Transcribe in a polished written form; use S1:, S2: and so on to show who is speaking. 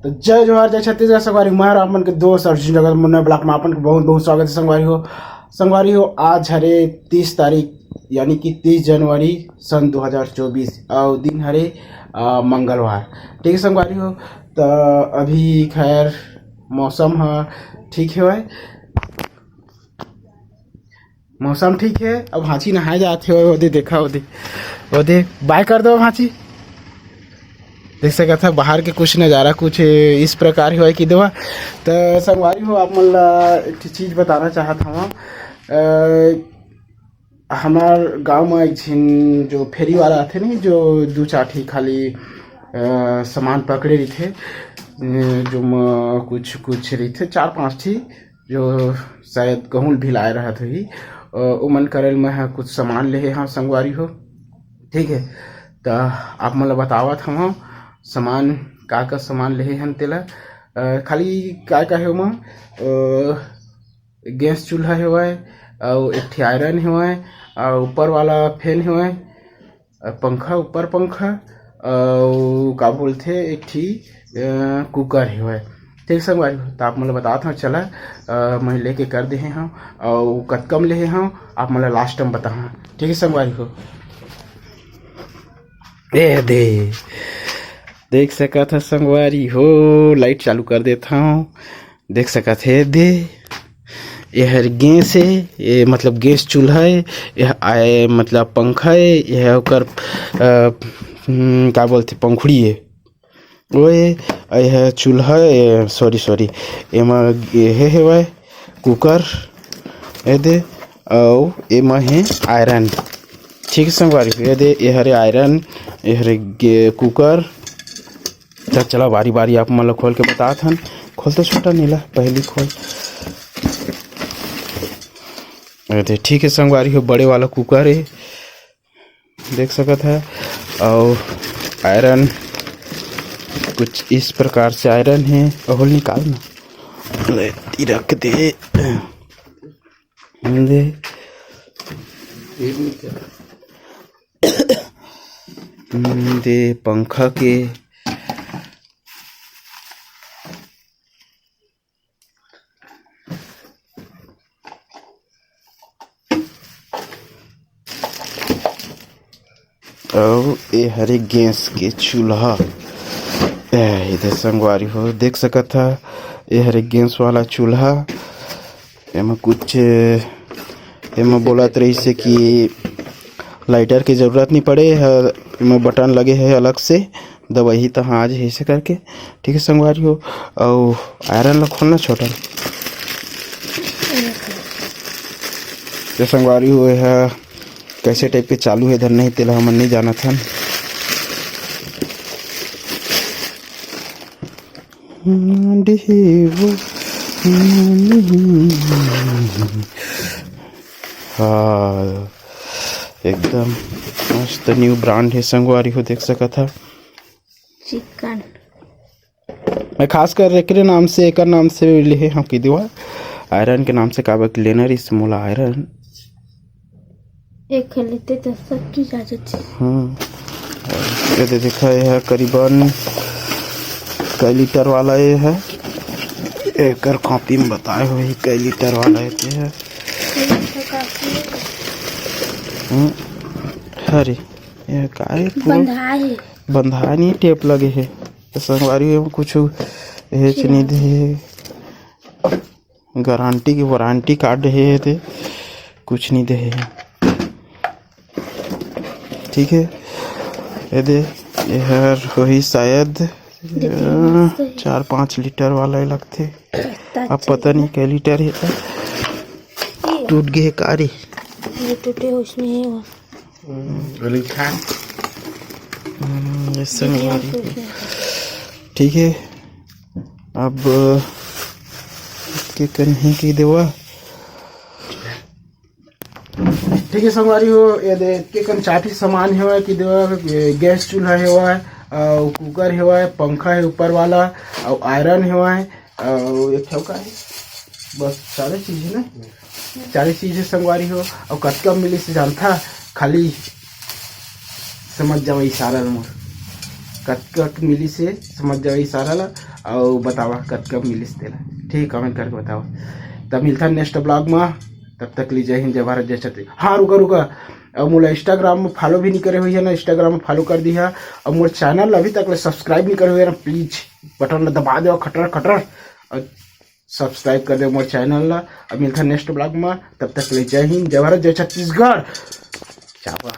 S1: तो जय जोहार जय छत्तीसगढ़ संगवारी मैं आपमन के दोस्त अर्जुन जगत मुन्ना ब्लॉक में आपन के बहुत बहुत स्वागत है। संगवारी हो आज हरे 30 तारीख यानी कि 30 जनवरी सन 2024 और दिन हरे मंगलवार। ठीक है संगवारी हो, तो अभी खैर मौसम ठीक है, मौसम ठीक है। अब हाथी नहाए जाते हो, वो देखा वो दे बाय कर दो हाथी। देख सकत था बाहर के कुछ नज़ारा कुछ इस प्रकार ही हो कि देवा। तो संगवारी हो आप मन ला एक चीज़ बताना चाहत हूँ। हमार गांव में एक झिन जो फेरी वाला आते नहीं, जो दो चाठी खाली सामान पकड़े रही थे, जो कुछ कुछ रही थे 4-5 थी जो शायद कहूँ भी लाए रहा था ही उमन करल में कुछ सामान ले हाँ संगवारी हो। ठीक है, तो आप मतलब बतावत हम सामान का सामान ले हन तेला खाली का है वहाँ गैस चूल्हा है और एक आयरन है और ऊपर वाला फैन है, पंखा ऊपर पंखा और का बोलते एक ठी कुकर है। ठीक संगवारी हो, तो आप मतलब बताते हैं चला मैं लेके कर दे हाँ और कतकम ले हाँ आप मतलब लास्ट टाइम बता। ठीक है संगवारी हो, देख सका था संगवारी हो, लाइट चालू कर देता हूँ। देख सका थे दे यह गैस है, ये मतलब गैस चूल्हा है, यह आए मतलब पंखा है, यह ओकर का बोलते पंखुड़ी है वो है, यह चूल्हा सॉरी एमा यह है वह कुकर ये दे और एमा है आयरन। ठीक है संगवारी ये दे यह आयरन यह कुकर। तो चला बारी बारी आप मतलब खोल के बता हन। खोल तो छोटा नीला पहली खोल। अरे ठीक है संगवारी हो, बड़े वाला कुकर है देख सकत है और आयरन कुछ इस प्रकार से आयरन है। और निकालना रख दे दे पंखा के और ये हरे गैस के चूल्हा इधर संगवारी हो देख सकत था। ये हरे गैस वाला चूल्हा एमा कुछ एमा बोलत रही से कि लाइटर की ज़रूरत नहीं पड़े, एमा बटन लगे है अलग से दवाई तो आज ऐसे करके। ठीक है संगवारी हो, और आयरन ला खोलना छोटा संगवारी हो है कैसे टाइप के चालू है इधर नहीं तेला हमन नहीं जाना था। हाँ एकदम मस्त न्यू ब्रांड है संगवारी हो देख सका था।
S2: चिकन
S1: मैं खास कर एक नाम से एक नाम से ले हम की दिवा आयरन के नाम से काबक लेना इस मोला आयरन
S2: एक लेते तो सब चीज आ जाती।
S1: ये देखा है करीबन कई लीटर वाला ये है, एक कॉपी में बताए हुए कई लीटर वाला ये है। अरे ये का है बंधा नहीं टेप लगे है तो संगवारी में कुछ नहीं दे, गारंटी की वारंटी कार्ड है तो कुछ नहीं दे। ठीक है ये दे यह वही शायद 4-5 लीटर वाला लगते, अब पता नहीं क्या लीटर है। टूट गए कारी
S2: ये टूटे उसमें है वो
S1: ठीक है। अब के करें की देवा। ठीक है संगवारी हो, ये देख के कन चाटी सामान है कि देवा गैस चूल्हा है और कुकर है, पंखा है ऊपर वाला और आयरन है और एक का है, बस सारे चीज है ना, सारी चीज है संगवारी हो। और कतका मिली से जानता खाली समझ जाओ इशारा मोर। कत मिली से समझ जाओ इशारा ला और बतावा कत मिली से तेला ठीक कमेंट करके बतावा। तब मिलता नेक्स्ट ब्लॉग में, तब तक ली जय हिंद जय भारत जय छत्तीसगढ़। हाँ रुका अब मोला इंस्टाग्राम में फॉलो भी नहीं करे हुई है ना, इंस्टाग्राम में फॉलो कर दिया। और मोर चैनल अभी तक सब्सक्राइब नहीं करे हुए ना, प्लीज बटन ला दबा दो खटर खटर और सब्सक्राइब कर दो मोर चैनल ला। अब मिलता नेक्स्ट ब्लॉग में, तब तक ले जय हिंद जय भारत जय छत्तीसगढ़। चापा